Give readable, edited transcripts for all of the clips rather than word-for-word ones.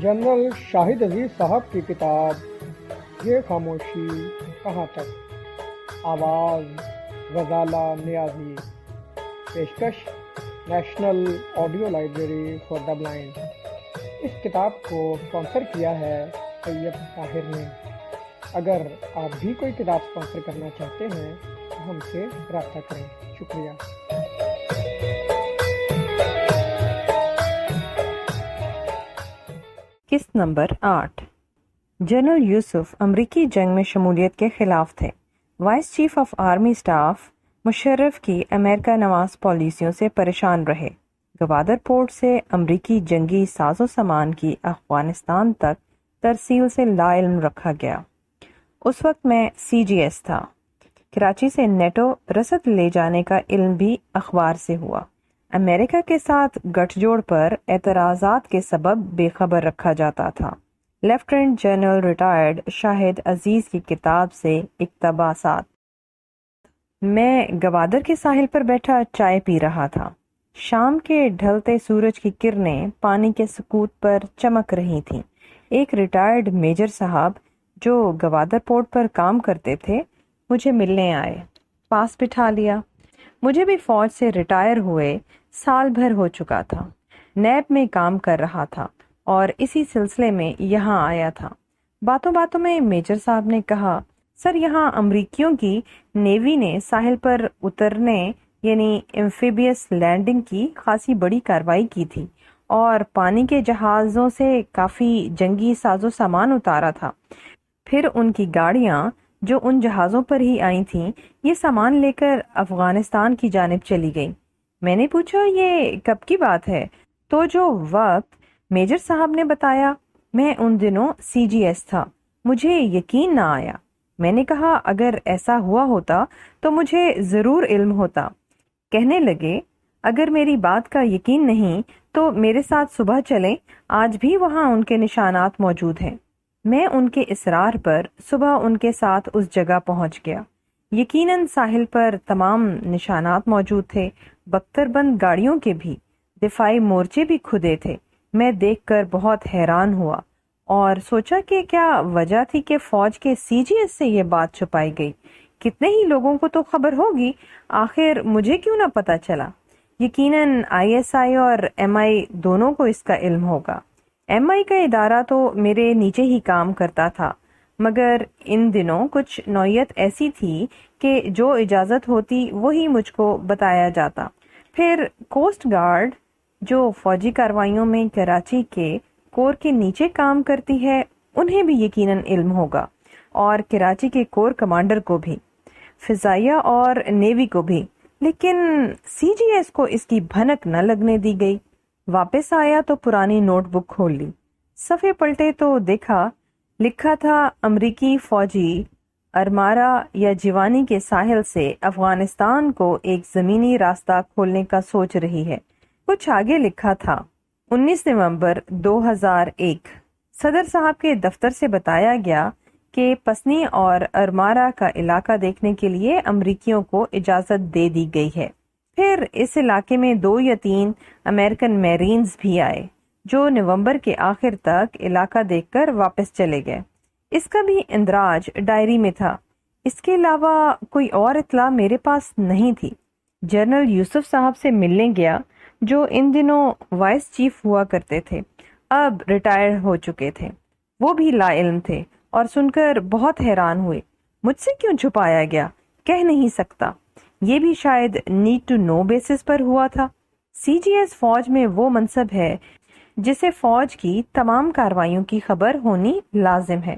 General شاہد عزیز صاحب کی کتاب یہ خاموشی کہاں تک، آواز غزالہ نیازی، پیشکش national audio library for the blind. اس کتاب کو اسپانسر کیا ہے طیب طاہر نے۔ اگر آپ بھی کوئی کتاب اسپانسر کرنا چاہتے ہیں تو ہم سے رابطہ کریں۔ شکریہ۔ قسط نمبر 8۔ جنرل یوسف امریکی جنگ میں شمولیت کے خلاف تھے۔ Vice chief of army staff Musharraf کی امریکہ نواز پالیسیوں سے پریشان رہے۔ گوادر پورٹ سے امریکی جنگی ساز و سامان کی افغانستان تک ترسیل سے لا علم رکھا گیا۔ اس وقت میں CGS تھا۔ کراچی سے نیٹو رسد لے جانے کا علم بھی اخبار سے ہوا۔ امریکہ کے ساتھ گٹھ جوڑ پر اعتراضات کے سبب بے خبر رکھا جاتا تھا۔ لیفٹیننٹ جنرل ریٹائرڈ شاہد عزیز کی کتاب سے اقتباسات۔ میں گوادر کے ساحل پر بیٹھا چائے پی رہا تھا۔ شام کے ڈھلتے سورج کی کرنیں پانی کے سکوت پر چمک رہی تھیں۔ ایک ریٹائرڈ میجر صاحب جو گوادر پورٹ پر کام کرتے تھے مجھے ملنے آئے، پاس بٹھا لیا۔ مجھے بھی فوج سے ریٹائر ہوئے سال بھر ہو چکا تھا۔ نیب میں کام کر رہا تھا اور اسی سلسلے میں یہاں آیا تھا۔ باتوں باتوں میں میجر صاحب نے کہا، سر یہاں امریکیوں کی نیوی نے ساحل پر اترنے یعنی ایمفیبیس لینڈنگ کی خاصی بڑی کارروائی کی تھی اور پانی کے جہازوں سے کافی جنگی ساز و سامان اتارا تھا۔ پھر ان کی گاڑیاں جو ان جہازوں پر ہی آئی تھیں یہ سامان لے کر افغانستان کی جانب چلی گئی۔ میں نے پوچھا یہ کب کی بات ہے؟ تو جو وقت میجر صاحب نے بتایا، میں ان دنوں CGS تھا، مجھے یقین نہ آیا۔ میں نے کہا اگر ایسا ہوا ہوتا تو مجھے ضرور علم ہوتا۔ کہنے لگے اگر میری بات کا یقین نہیں تو میرے ساتھ صبح چلیں، آج بھی وہاں ان کے نشانات موجود ہیں۔ میں ان کے اصرار پر صبح ان کے ساتھ اس جگہ پہنچ گیا۔ یقیناً ساحل پر تمام نشانات موجود تھے، بختر بند گاڑیوں کے بھی، دفاعی مورچے بھی کھدے تھے۔ میں دیکھ کر بہت حیران ہوا اور سوچا کہ کیا وجہ تھی کہ فوج کے CGS سے یہ بات چھپائی گئی۔ کتنے ہی لوگوں کو تو خبر ہوگی، آخر مجھے کیوں نہ پتہ چلا؟ یقیناً ISI اور MI دونوں کو اس کا علم ہوگا۔ MI کا ادارہ تو میرے نیچے ہی کام کرتا تھا، مگر ان دنوں کچھ نوعیت ایسی تھی کہ جو اجازت ہوتی وہی مجھ کو بتایا جاتا۔ پھر کوسٹ گارڈ جو فوجی کارروائیوں میں کراچی کے کور کے نیچے کام کرتی ہے انہیں بھی یقیناً علم ہوگا، اور کراچی کے کور کمانڈر کو بھی، فضائیہ اور نیوی کو بھی، لیکن CGS کو اس کی بھنک نہ لگنے دی گئی۔ واپس آیا تو پرانی نوٹ بک کھول لی، صفحے پلٹے تو دیکھا لکھا تھا امریکی فوجی ارمارا یا جیوانی کے ساحل سے افغانستان کو ایک زمینی راستہ کھولنے کا سوچ رہی ہے۔ کچھ آگے لکھا تھا 19 نومبر 2001 صدر صاحب کے دفتر سے بتایا گیا کہ پسنی اور ارمارا کا علاقہ دیکھنے کے لیے امریکیوں کو اجازت دے دی گئی ہے۔ پھر اس علاقے میں 2 یا 3 امریکن میرینز بھی آئے جو نومبر کے آخر تک علاقہ دیکھ کر واپس چلے گئے۔ اس کا بھی اندراج ڈائری میں تھا۔ اس کے علاوہ کوئی اور اطلاع میرے پاس نہیں تھی۔ جنرل یوسف صاحب سے ملنے گیا جو ان دنوں وائس چیف ہوا کرتے تھے، اب ریٹائر ہو چکے تھے۔ وہ بھی لا علم تھے اور سن کر بہت حیران ہوئے۔ مجھ سے کیوں چھپایا گیا؟ کہہ نہیں سکتا۔ یہ بھی شاید نیڈ ٹو نو بیسس پر ہوا تھا۔ CGS فوج میں وہ منصب ہے جسے فوج کی تمام کارروائیوں کی خبر ہونی لازم ہے،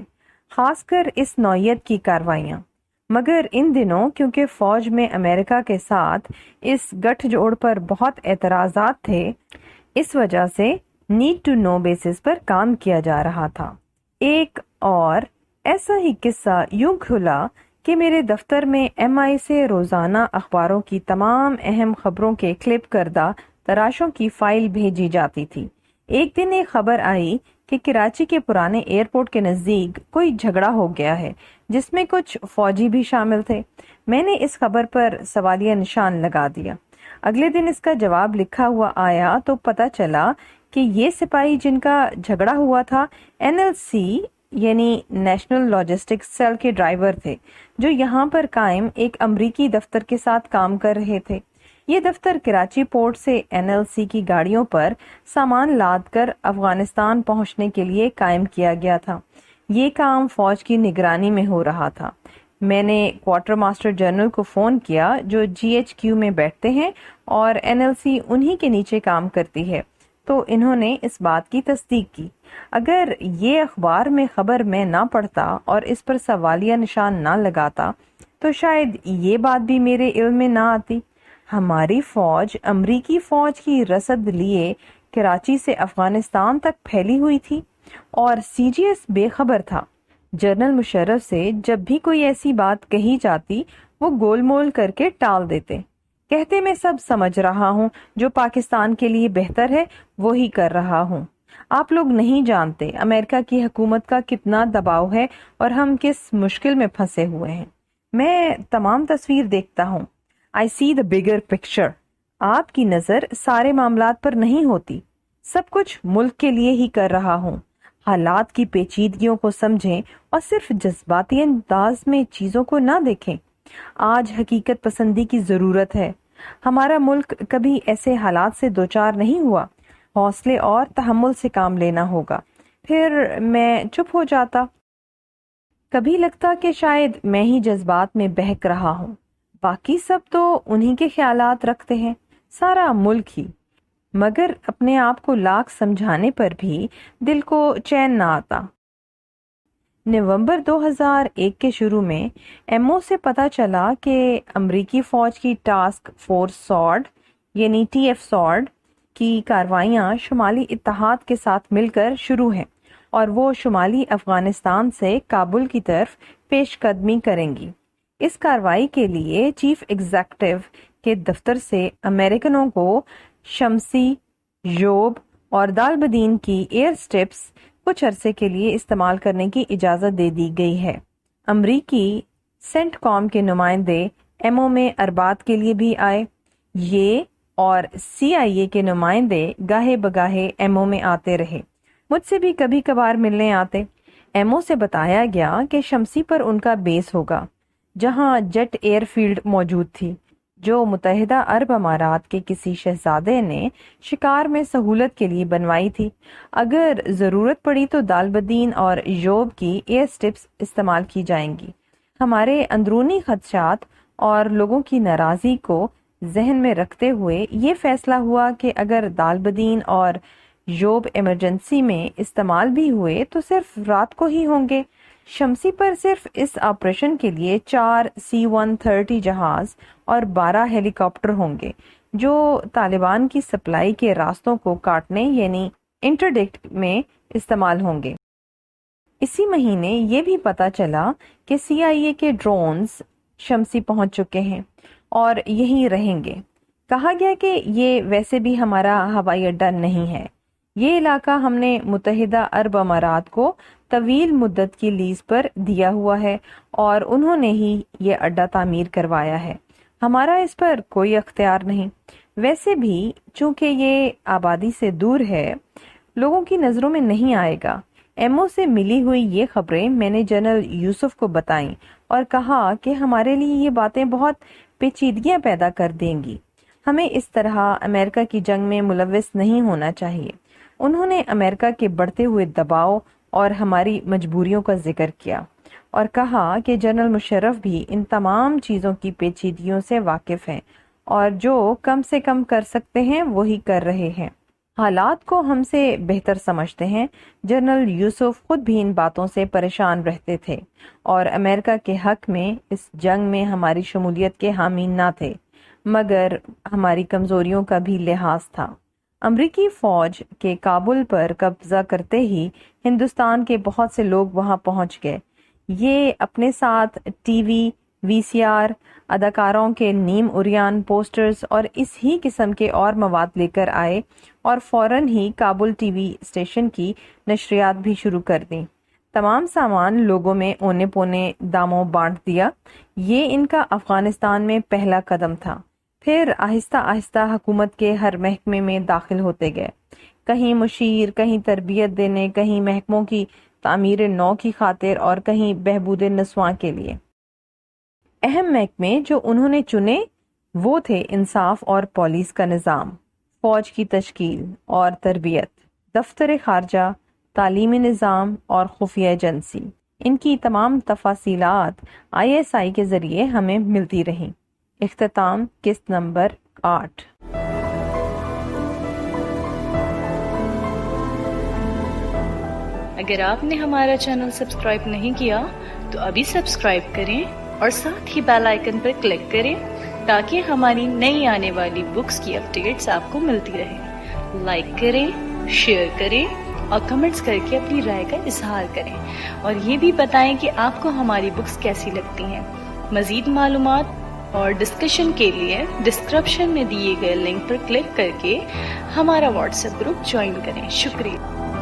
خاص کر اس نوعیت کی کارروائیاں۔ مگر ان دنوں کیونکہ فوج میں امریکہ کے ساتھ اس گٹھ جوڑ پر بہت اعتراضات تھے، اس وجہ سے نیڈ ٹو نو بیسس پر کام کیا جا رہا تھا۔ ایک اور ایسا ہی قصہ یوں کھلا کہ میرے دفتر میں MI سے روزانہ اخباروں کی تمام اہم خبروں کے کلپ کردہ تراشوں کی فائل بھیجی جاتی تھی۔ ایک دن ایک خبر آئی کہ کراچی کے پرانے ایئرپورٹ کے نزدیک کوئی جھگڑا ہو گیا ہے جس میں کچھ فوجی بھی شامل تھے۔ میں نے اس خبر پر سوالیہ نشان لگا دیا۔ اگلے دن اس کا جواب لکھا ہوا آیا تو پتہ چلا کہ یہ سپاہی جن کا جھگڑا ہوا تھا NLC یعنی نیشنل لاجسٹک سیل کے ڈرائیور تھے، جو یہاں پر قائم ایک امریکی دفتر کے ساتھ کام کر رہے تھے۔ یہ دفتر کراچی پورٹ سے NLC کی گاڑیوں پر سامان لاد کر افغانستان پہنچنے کے لیے قائم کیا گیا تھا۔ یہ کام فوج کی نگرانی میں ہو رہا تھا۔ میں نے کوارٹر ماسٹر جنرل کو فون کیا جو GHQ میں بیٹھتے ہیں اور NLC انہی کے نیچے کام کرتی ہے، تو انہوں نے اس بات کی تصدیق کی۔ اگر یہ اخبار میں خبر میں نہ پڑھتا اور اس پر سوالیہ نشان نہ لگاتا تو شاید یہ بات بھی میرے علم میں نہ آتی۔ ہماری فوج امریکی فوج کی رسد لیے کراچی سے افغانستان تک پھیلی ہوئی تھی اور CGS بے خبر تھا۔ جنرل مشرف سے جب بھی کوئی ایسی بات کہی جاتی وہ گول مول کر کے ٹال دیتے، کہتے میں سب سمجھ رہا ہوں، جو پاکستان کے لیے بہتر ہے وہی کر رہا ہوں۔ آپ لوگ نہیں جانتے امریکہ کی حکومت کا کتنا دباؤ ہے اور ہم کس مشکل میں پھنسے ہوئے ہیں۔ میں تمام تصویر دیکھتا ہوں۔ I see the bigger picture۔ آپ کی نظر سارے معاملات پر نہیں ہوتی۔ سب کچھ ملک کے لیے ہی کر رہا ہوں۔ حالات کی پیچیدگیوں کو سمجھیں اور صرف جذباتی انداز میں چیزوں کو نہ دیکھیں۔ آج حقیقت پسندی کی ضرورت ہے۔ ہمارا ملک کبھی ایسے حالات سے دوچار نہیں ہوا۔ حوصلے اور تحمل سے کام لینا ہوگا۔ پھر میں چپ ہو جاتا۔ کبھی لگتا کہ شاید میں ہی جذبات میں بہک رہا ہوں، باقی سب تو انہی کے خیالات رکھتے ہیں، سارا ملک ہی۔ مگر اپنے آپ کو لاکھ سمجھانے پر بھی دل کو چین نہ آتا۔ نومبر 2001 کے شروع میں MO سے پتہ چلا کہ امریکی فوج کی ٹاسک فورس سوارڈ یعنی TF سوارڈ کی کارروائیاں شمالی اتحاد کے ساتھ مل کر شروع ہیں اور وہ شمالی افغانستان سے کابل کی طرف پیش قدمی کریں گی۔ اس کارروائی کے لیے چیف ایگزیکٹو کے دفتر سے امریکنوں کو شمسی، یوب اور دالبدین کی ایئر سٹرپس کچھ عرصے کے لیے استعمال کرنے کی اجازت دے دی گئی ہے۔ امریکی سینٹ کام کے نمائندے MO میں اربات کے لیے بھی آئے۔ یہ اور CIA کے نمائندے گاہے بگاہے MO میں آتے رہے، مجھ سے بھی کبھی کبھار ملنے آتے۔ MO سے بتایا گیا کہ شمسی پر ان کا بیس ہوگا، جہاں جیٹ ایئر فیلڈ موجود تھی، جو متحدہ عرب امارات کے کسی شہزادے نے شکار میں سہولت کے لیے بنوائی تھی۔ اگر ضرورت پڑی تو دالبدین اور یوب کی ایئر سٹرپس استعمال کی جائیں گی۔ ہمارے اندرونی خدشات اور لوگوں کی ناراضی کو ذہن میں رکھتے ہوئے یہ فیصلہ ہوا کہ اگر دالبدین اور یوب ایمرجنسی میں استعمال بھی ہوئے تو صرف رات کو ہی ہوں گے۔ شمسی پر صرف اس آپریشن کے لیے 4 C-130 جہاز اور 12 ہیلی کاپٹر ہوں گے، جو طالبان کی سپلائی کے راستوں کو کاٹنے یعنی انٹرڈکٹ میں استعمال ہوں گے۔ اسی مہینے یہ بھی پتہ چلا کہ CIA کے ڈرونز شمسی پہنچ چکے ہیں اور یہیں رہیں گے۔ کہا گیا کہ یہ ویسے بھی ہمارا ہوائی اڈہ نہیں ہے، یہ علاقہ ہم نے متحدہ عرب امارات کو طویل مدت کی لیز پر دیا ہوا ہے اور انہوں نے ہی یہ اڈہ تعمیر کروایا ہے، ہمارا اس پر کوئی اختیار نہیں۔ ویسے بھی چونکہ یہ آبادی سے دور ہے، لوگوں کی نظروں میں نہیں آئے گا۔ MO سے ملی ہوئی یہ خبریں میں نے جنرل یوسف کو بتائیں اور کہا کہ ہمارے لیے یہ باتیں بہت پیچیدگیاں پیدا کر دیں گی، ہمیں اس طرح امریکہ کی جنگ میں ملوث نہیں ہونا چاہیے۔ انہوں نے امریکہ کے بڑھتے ہوئے دباؤ اور ہماری مجبوریوں کا ذکر کیا اور کہا کہ جنرل مشرف بھی ان تمام چیزوں کی پیچیدگیوں سے واقف ہیں اور جو کم سے کم کر سکتے ہیں وہی کر رہے ہیں۔ حالات کو ہم سے بہتر سمجھتے ہیں۔ جنرل یوسف خود بھی ان باتوں سے پریشان رہتے تھے اور امریکہ کے حق میں اس جنگ میں ہماری شمولیت کے حامی نہ تھے، مگر ہماری کمزوریوں کا بھی لحاظ تھا۔ امریکی فوج کے کابل پر قبضہ کرتے ہی ہندوستان کے بہت سے لوگ وہاں پہنچ گئے۔ یہ اپنے ساتھ TV، VCR، اداکاروں کے نیم عریان پوسٹرز اور اس ہی قسم کے اور مواد لے کر آئے اور فوراً ہی کابل TV اسٹیشن کی نشریات بھی شروع کر دیں۔ تمام سامان لوگوں میں اونے پونے داموں بانٹ دیا۔ یہ ان کا افغانستان میں پہلا قدم تھا۔ پھر آہستہ آہستہ حکومت کے ہر محکمے میں داخل ہوتے گئے۔ کہیں مشیر، کہیں تربیت دینے، کہیں محکموں کی تعمیر نو کی خاطر اور کہیں بہبود نسواں کے لیے۔ اہم محکمے جو انہوں نے چنے وہ تھے انصاف اور پولیس کا نظام، فوج کی تشکیل اور تربیت، دفتر خارجہ، تعلیمی نظام اور خفیہ ایجنسی۔ ان کی تمام تفاصیلات ISI کے ذریعے ہمیں ملتی رہیں۔ اختتام قسط نمبر 8۔ اگر آپ نے ہمارا چینل سبسکرائب نہیں کیا تو ابھی سبسکرائب کریں اور ساتھ ہی بیل آئیکن پر کلک کریں تاکہ ہماری نئی آنے والی بکس کی اپڈیٹس آپ کو ملتی رہیں۔ لائک کریں، شیئر کریں اور کمنٹس کر کے اپنی رائے کا اظہار کریں، اور یہ بھی بتائیں کہ آپ کو ہماری بکس کیسی لگتی ہیں۔ مزید معلومات اور ڈسکشن کے لیے ڈسکرپشن میں دیے گئے لنک پر کلک کر کے ہمارا واٹس ایپ گروپ جوائن کریں۔ شکریہ۔